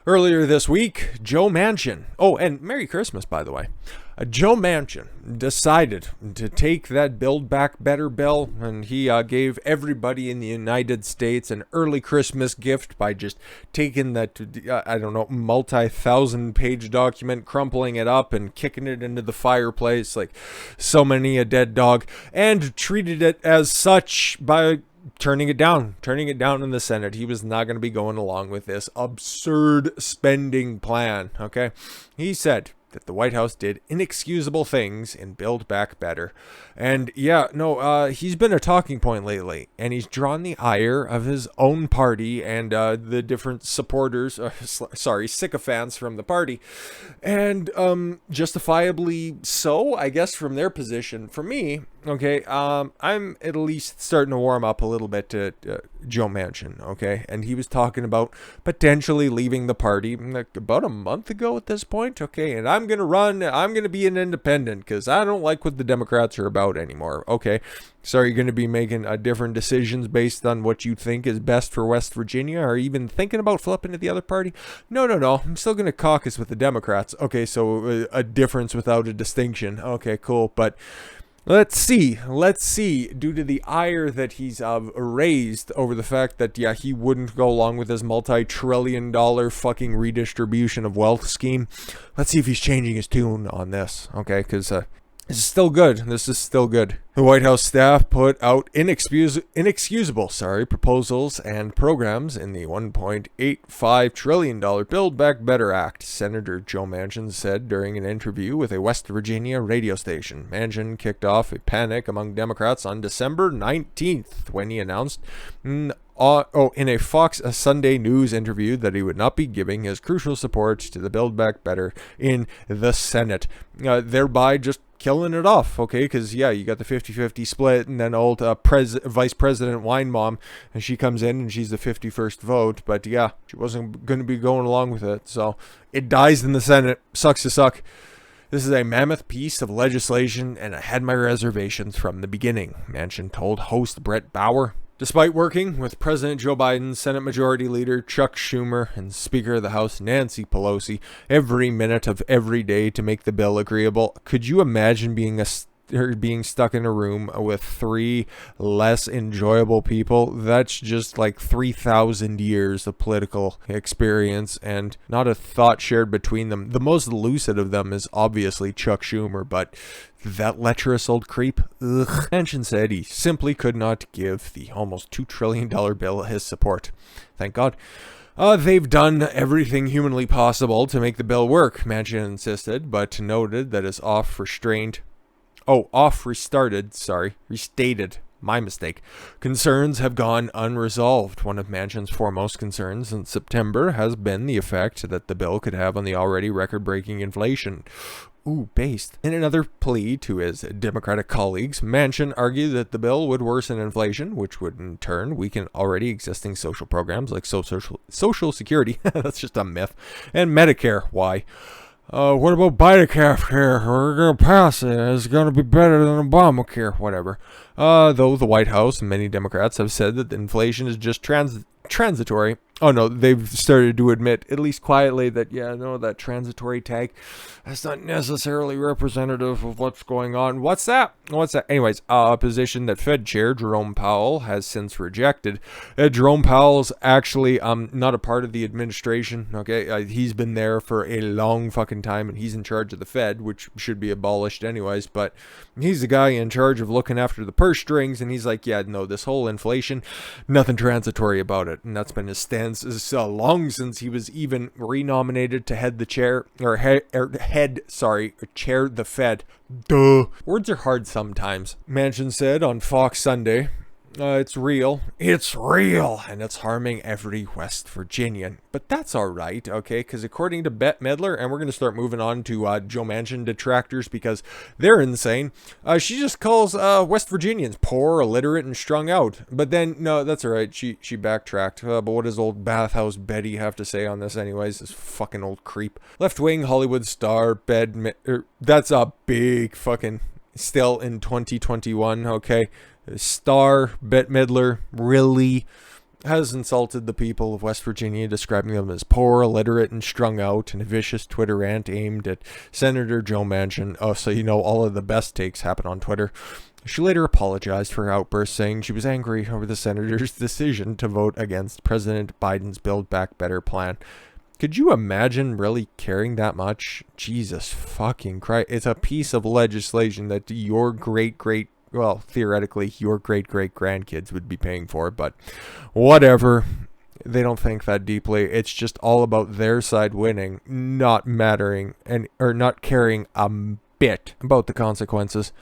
Earlier this week, Joe Manchin, oh, and Merry Christmas, by the way, Joe Manchin decided to take that Build Back Better bill, and he gave everybody in the United States an early Christmas gift by just taking that, multi-thousand page document, crumpling it up and kicking it into the fireplace like so many a dead dog, and treated it as such by turning it down in the Senate. He was not going to be going along with this absurd spending plan, okay? He said that the White House did inexcusable things in Build Back Better. And he's been a talking point lately, and he's drawn the ire of his own party and the different supporters, sycophants from the party. And justifiably so, I guess, from their position. For me, okay, I'm at least starting to warm up a little bit to Joe Manchin, okay? And he was talking about potentially leaving the party like about a month ago at this point, okay? And I'm going to be an independent because I don't like what the Democrats are about anymore, okay? So are you going to be making different decisions based on what you think is best for West Virginia, or even thinking about flipping to the other party? No. I'm still going to caucus with the Democrats. Okay, so a difference without a distinction. Okay, cool. But let's see, due to the ire that he's raised over the fact that, he wouldn't go along with his multi-trillion-dollar fucking redistribution of wealth scheme. Let's see if he's changing his tune on this, okay? Because this is still good. The White House staff put out inexcusable proposals and programs in the $1.85 trillion Build Back Better Act, Senator Joe Manchin said during an interview with a West Virginia radio station. Manchin kicked off a panic among Democrats on December 19th when he announced in a Fox Sunday News interview that he would not be giving his crucial support to the Build Back Better in the Senate, thereby just killing it off, okay? Because, you got the 50-50 split, and then old Vice President Wine Mom, and she comes in, and she's the 51st vote, but, she wasn't going to be going along with it, so it dies in the Senate. Sucks to suck. This is a mammoth piece of legislation, and I had my reservations from the beginning, Manchin told host Brett Bauer. Despite working with President Joe Biden, Senate Majority Leader Chuck Schumer, and Speaker of the House Nancy Pelosi every minute of every day to make the bill agreeable, could you imagine being stuck in a room with three less enjoyable people? That's just like 3,000 years of political experience and not a thought shared between them. The most lucid of them is obviously Chuck Schumer, but that lecherous old creep, ugh. Manchin said he simply could not give the almost $2 trillion bill his support. Thank God. They've done everything humanly possible to make the bill work, Manchin insisted, but noted that his restated. My mistake. Concerns have gone unresolved. One of Manchin's foremost concerns since September has been the effect that the bill could have on the already record-breaking inflation. Based. In another plea to his Democratic colleagues, Manchin argued that the bill would worsen inflation, which would in turn weaken already existing social programs like Social Security, that's just a myth, and Medicare. Why? What about Medicare? We're going to pass it. It's going to be better than Obamacare. Whatever. Though the White House and many Democrats have said that the inflation is just transitory. Oh no, they've started to admit, at least quietly, that that transitory tag, that's not necessarily representative of what's going on. What's that? Anyways, a position that Fed Chair Jerome Powell has since rejected. Jerome Powell's actually not a part of the administration, okay? He's been there for a long fucking time, and he's in charge of the Fed, which should be abolished anyways, but he's the guy in charge of looking after the purse strings, and he's like, this whole inflation, nothing transitory about it, and that's been his stance so long since he was even renominated to head the chair, chair the Fed. Duh. Words are hard sometimes. Manchin said on Fox Sunday, it's real, and it's harming every West Virginian. But that's all right, okay? Because according to Bette Midler, and we're going to start moving on to Joe Manchin detractors because they're insane, she just calls West Virginians poor, illiterate, and strung out. But then, no, that's all right. She backtracked. But what does old Bathhouse Betty have to say on this anyways? This fucking old creep. Left-wing Hollywood star, that's a big fucking, still in 2021, okay? Star Bette Midler, really? has insulted the people of West Virginia, describing them as poor, illiterate, and strung out, in a vicious Twitter rant aimed at Senator Joe Manchin. Oh, so you know all of the best takes happen on Twitter. She later apologized for her outburst, saying she was angry over the senator's decision to vote against President Biden's Build Back Better plan. Could you imagine really caring that much? Jesus fucking Christ. It's a piece of legislation that your theoretically, your great-great-grandkids would be paying for, but whatever. They don't think that deeply. It's just all about their side winning, not caring a bit about the consequences.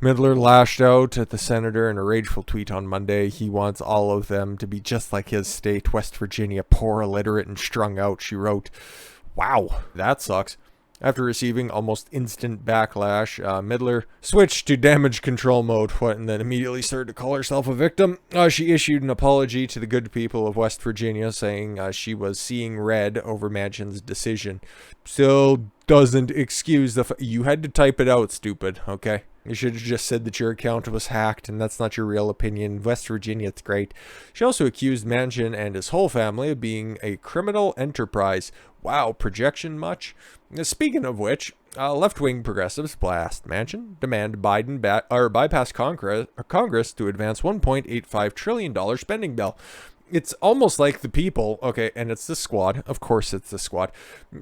Midler lashed out at the senator in a rageful tweet on Monday. He wants all of them to be just like his state, West Virginia, poor, illiterate, and strung out, she wrote. Wow, that sucks. After receiving almost instant backlash, Midler switched to damage control mode and then immediately started to call herself a victim. She issued an apology to the good people of West Virginia, saying she was seeing red over Manchin's decision. Still doesn't excuse you had to type it out, stupid, okay? You should have just said that your account was hacked and that's not your real opinion. West Virginia, it's great. She also accused Manchin and his whole family of being a criminal enterprise. Wow, projection much? Speaking of which, left-wing progressives blast Manchin, demand Biden bypass Congress to advance $1.85 trillion spending bill. It's almost like the people, okay, and it's the squad, of course it's the squad,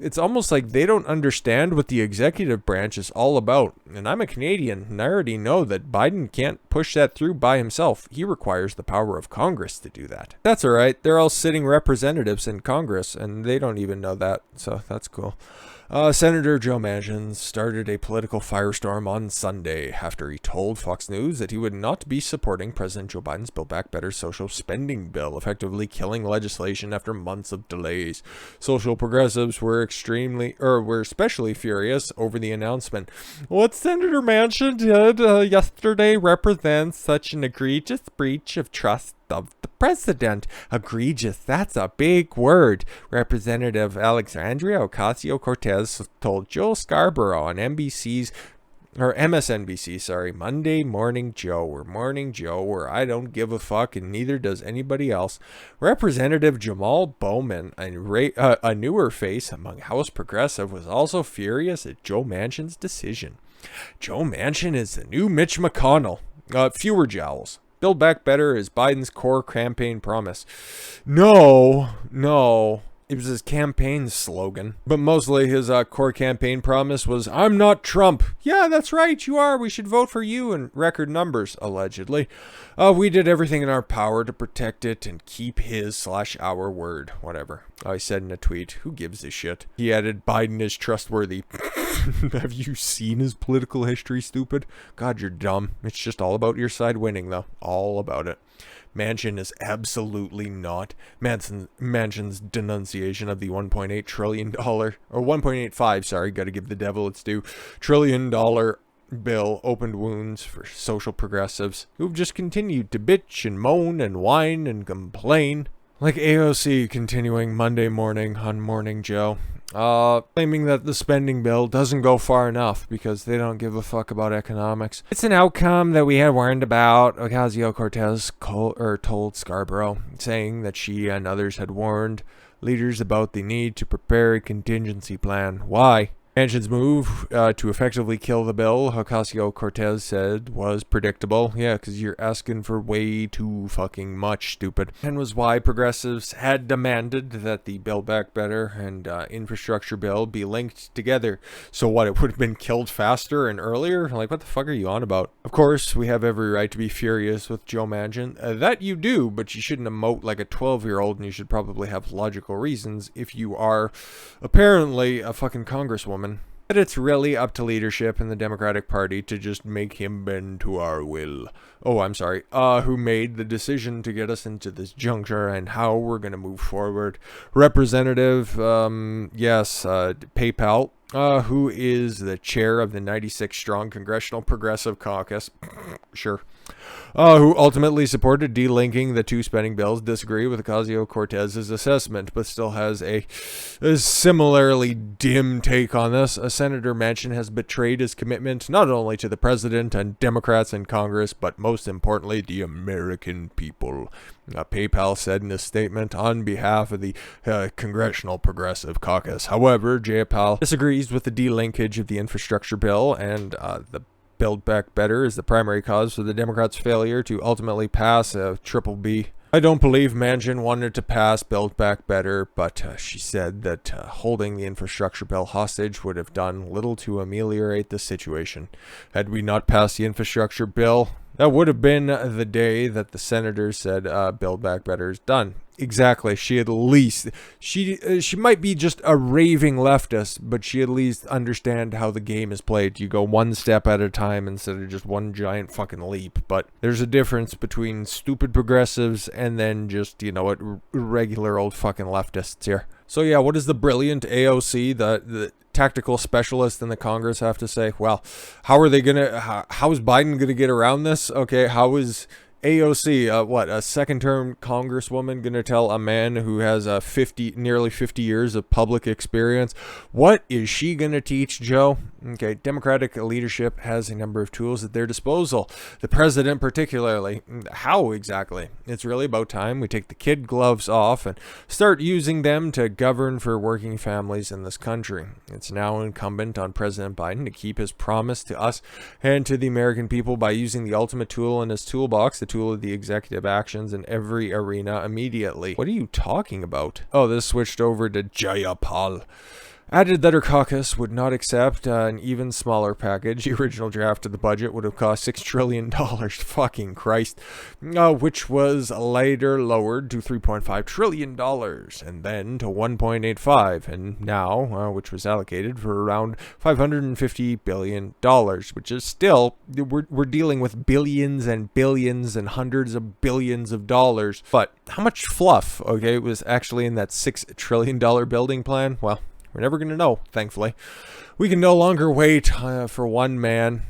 it's almost like they don't understand what the executive branch is all about. And I'm a Canadian, and I already know that Biden can't push that through by himself. He requires the power of Congress to do that. That's alright, they're all sitting representatives in Congress, and they don't even know that, so that's cool. Senator Joe Manchin started a political firestorm on Sunday after he told Fox News that he would not be supporting President Joe Biden's Build Back Better social spending bill, effectively killing legislation after months of delays. Social progressives were especially furious over the announcement. What Senator Manchin did yesterday represents such an egregious breach of trust of the president. Egregious, that's a big word. Representative Alexandria Ocasio-Cortez told Joel Scarborough on MSNBC, Monday Morning Joe, where I don't give a fuck and neither does anybody else. Representative Jamaal Bowman, a newer face among House progressive, was also furious at Joe Manchin's decision. Joe Manchin is the new Mitch McConnell. Fewer jowls. Build Back Better is Biden's core campaign promise. No. It was his campaign slogan. But mostly his core campaign promise was, I'm not Trump. Yeah, that's right, you are. We should vote for you in record numbers, allegedly. We did everything in our power to protect it and keep his/our word. Whatever. I said in a tweet, who gives a shit? He added, Biden is trustworthy. Have you seen his political history, stupid? God, you're dumb. It's just all about your side winning, though. All about it. Manchin is absolutely not. Manchin's denunciation of the $1.8 trillion, or 1.85, sorry, gotta give the devil its due, $1 trillion bill opened wounds for social progressives who've just continued to bitch and moan and whine and complain. Like AOC continuing Monday morning on Morning Joe. Claiming that the spending bill doesn't go far enough because they don't give a fuck about economics. It's an outcome that we had warned about, Ocasio-Cortez told Scarborough, saying that she and others had warned leaders about the need to prepare a contingency plan. Why? Manchin's move to effectively kill the bill, Ocasio-Cortez said, was predictable. Yeah, because you're asking for way too fucking much, stupid. And was why progressives had demanded that the Build Back Better and infrastructure bill be linked together. So what, it would have been killed faster and earlier? Like, what the fuck are you on about? Of course, we have every right to be furious with Joe Manchin. That you do, but you shouldn't emote like a 12-year-old, and you should probably have logical reasons if you are apparently a fucking congresswoman. But it's really up to leadership in the Democratic Party to just make him bend to our will. Oh, I'm sorry. Who made the decision to get us into this juncture and how we're going to move forward. Representative, PayPal, who is the chair of the 96-strong Congressional Progressive Caucus. Sure. Who ultimately supported delinking the two spending bills, disagree with Ocasio-Cortez's assessment, but still has a similarly dim take on this. Senator Manchin has betrayed his commitment not only to the president and Democrats in Congress, but most importantly, the American people. PayPal said in a statement on behalf of the Congressional Progressive Caucus. However, Jayapal disagrees with the delinkage of the infrastructure bill, and the Build Back Better is the primary cause for the Democrats' failure to ultimately pass a triple B. I don't believe Manchin wanted to pass Build Back Better, but she said that holding the infrastructure bill hostage would have done little to ameliorate the situation. Had we not passed the infrastructure bill, that would have been the day that the senators said Build Back Better is done. Exactly. She might be just a raving leftist, but she at least understand how the game is played. You go one step at a time instead of just one giant fucking leap. But there's a difference between stupid progressives and then just, regular old fucking leftists here. So yeah, what does the brilliant AOC, the tactical specialist in the Congress, have to say? Well, how is Biden gonna get around this? Okay, how is AOC, a second-term congresswoman, gonna tell a man who has nearly 50 years of public experience? What is she gonna teach Joe? Okay, Democratic leadership has a number of tools at their disposal. The president particularly. How exactly? It's really about time we take the kid gloves off and start using them to govern for working families in this country. It's now incumbent on President Biden to keep his promise to us and to the American people by using the ultimate tool in his toolbox, the tool of the executive actions in every arena immediately. What are you talking about? Oh, this switched over to Jayapal. Added that her caucus would not accept an even smaller package. The original draft of the budget would have cost $6 trillion, fucking Christ, which was later lowered to $3.5 trillion, and then to $1.85, and now, which was allocated for around $550 billion, which is still, we're dealing with billions and billions and hundreds of billions of dollars. But how much fluff, okay, was actually in that $6 trillion building plan? Well, we're never going to know, thankfully. We can no longer wait for one man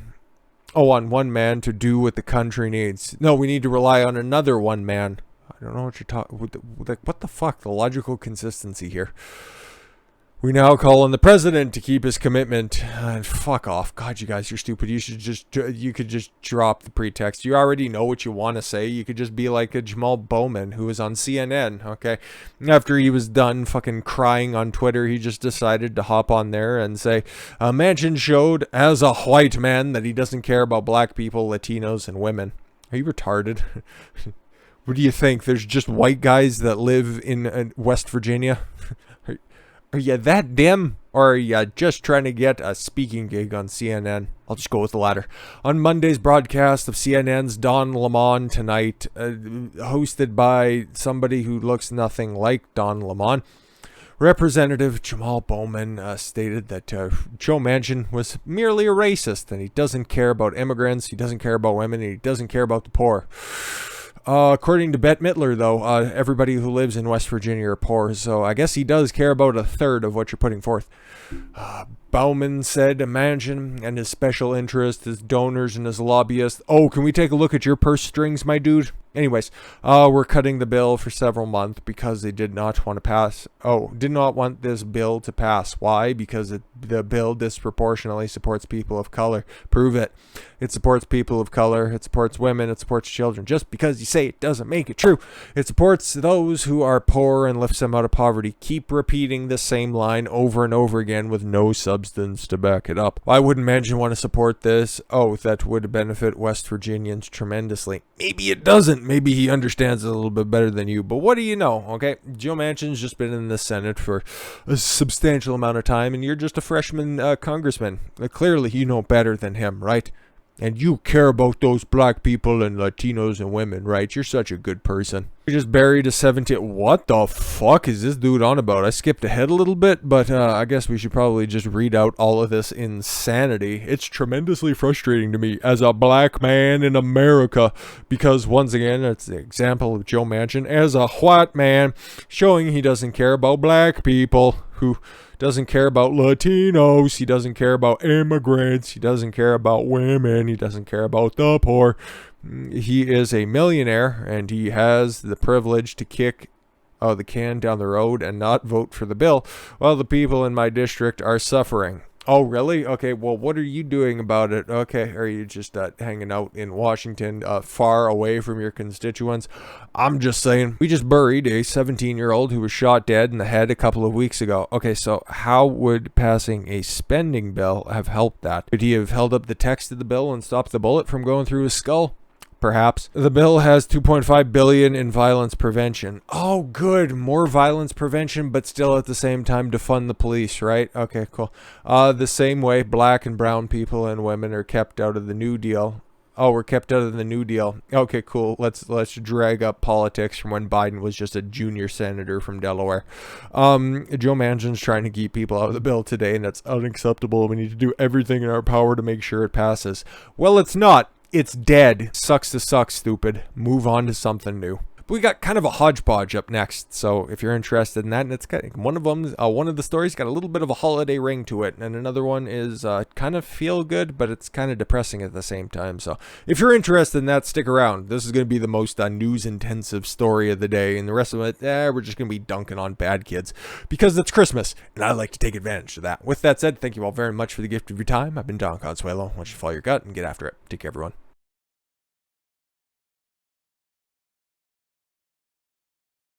to do what the country needs. No, we need to rely on another one man. I don't know what you're talking. What the fuck? The logical consistency here. We now call on the president to keep his commitment. Fuck off. God, you guys, you're stupid. You could just drop the pretext. You already know what you want to say. You could just be like a Jamaal Bowman who was on CNN, okay? After he was done fucking crying on Twitter, he just decided to hop on there and say, Manchin showed as a white man that he doesn't care about black people, Latinos, and women. Are you retarded? What do you think? There's just white guys that live in West Virginia? Are you that dim, or are you just trying to get a speaking gig on CNN? I'll just go with the latter. On Monday's broadcast of CNN's Don Lemon Tonight, hosted by somebody who looks nothing like Don Lemon, Representative Jamaal Bowman stated that Joe Manchin was merely a racist, and he doesn't care about immigrants, he doesn't care about women, and he doesn't care about the poor. According to Bette Midler, though, everybody who lives in West Virginia are poor, so I guess he does care about a third of what you're putting forth. Bowman said Manchin and his special interests, his donors, and his lobbyists. Oh, can we take a look at your purse strings, my dude? Anyways, we're cutting the bill for several months because they did not want this bill to pass. Why? Because the bill disproportionately supports people of color. Prove it. It supports people of color. It supports women. It supports children. Just because you say it doesn't make it true. It supports those who are poor and lifts them out of poverty. Keep repeating the same line over and over again with no substance to back it up. Why wouldn't Manchin want to support this? Oh, that would benefit West Virginians tremendously. Maybe it doesn't. Maybe he understands it a little bit better than you. But what do you know, okay? Joe Manchin's just been in the Senate for a substantial amount of time, and you're just a freshman congressman. Clearly, you know better than him, right? And you care about those black people and Latinos and women, right? You're such a good person. You just buried a 17... What the fuck is this dude on about? I skipped ahead a little bit, but I guess we should probably just read out all of this insanity. It's tremendously frustrating to me as a black man in America, because once again, it's the example of Joe Manchin as a white man showing he doesn't care about black people, who doesn't care about Latinos, he doesn't care about immigrants, he doesn't care about women, he doesn't care about the poor. He is a millionaire, and he has the privilege to kick the can down the road and not vote for the bill, while the people in my district are suffering. Oh, really? Okay, well, what are you doing about it? Okay, are you just hanging out in Washington, far away from your constituents? I'm just saying, we just buried a 17-year-old who was shot dead in the head a couple of weeks ago. Okay, so how would passing a spending bill have helped that? Could he have held up the text of the bill and stopped the bullet from going through his skull? Perhaps. The bill has 2.5 billion in violence prevention. Oh, good. More violence prevention, but still at the same time defund the police, right? Okay, cool. The same way black and brown people and women are kept out of the New Deal. Oh, we're kept out of the New Deal. Okay, cool. Let's drag up politics from when Biden was just a junior senator from Delaware. Joe Manchin's trying to keep people out of the bill today, and that's unacceptable. We need to do everything in our power to make sure it passes. Well, it's not. It's dead. Sucks to suck, stupid. Move on to something new. But we got kind of a hodgepodge up next, so if you're interested in that, and it's one of the stories got a little bit of a holiday ring to it, and another one is kind of feel good, but it's kind of depressing at the same time. So if you're interested in that, stick around. This is going to be the most news intensive story of the day, and the rest of it, we're just going to be dunking on bad kids because it's Christmas, and I like to take advantage of that. With that said, thank you all very much for the gift of your time. I've been Don Consuelo. Why don't you follow your gut and get after it. Take care, everyone.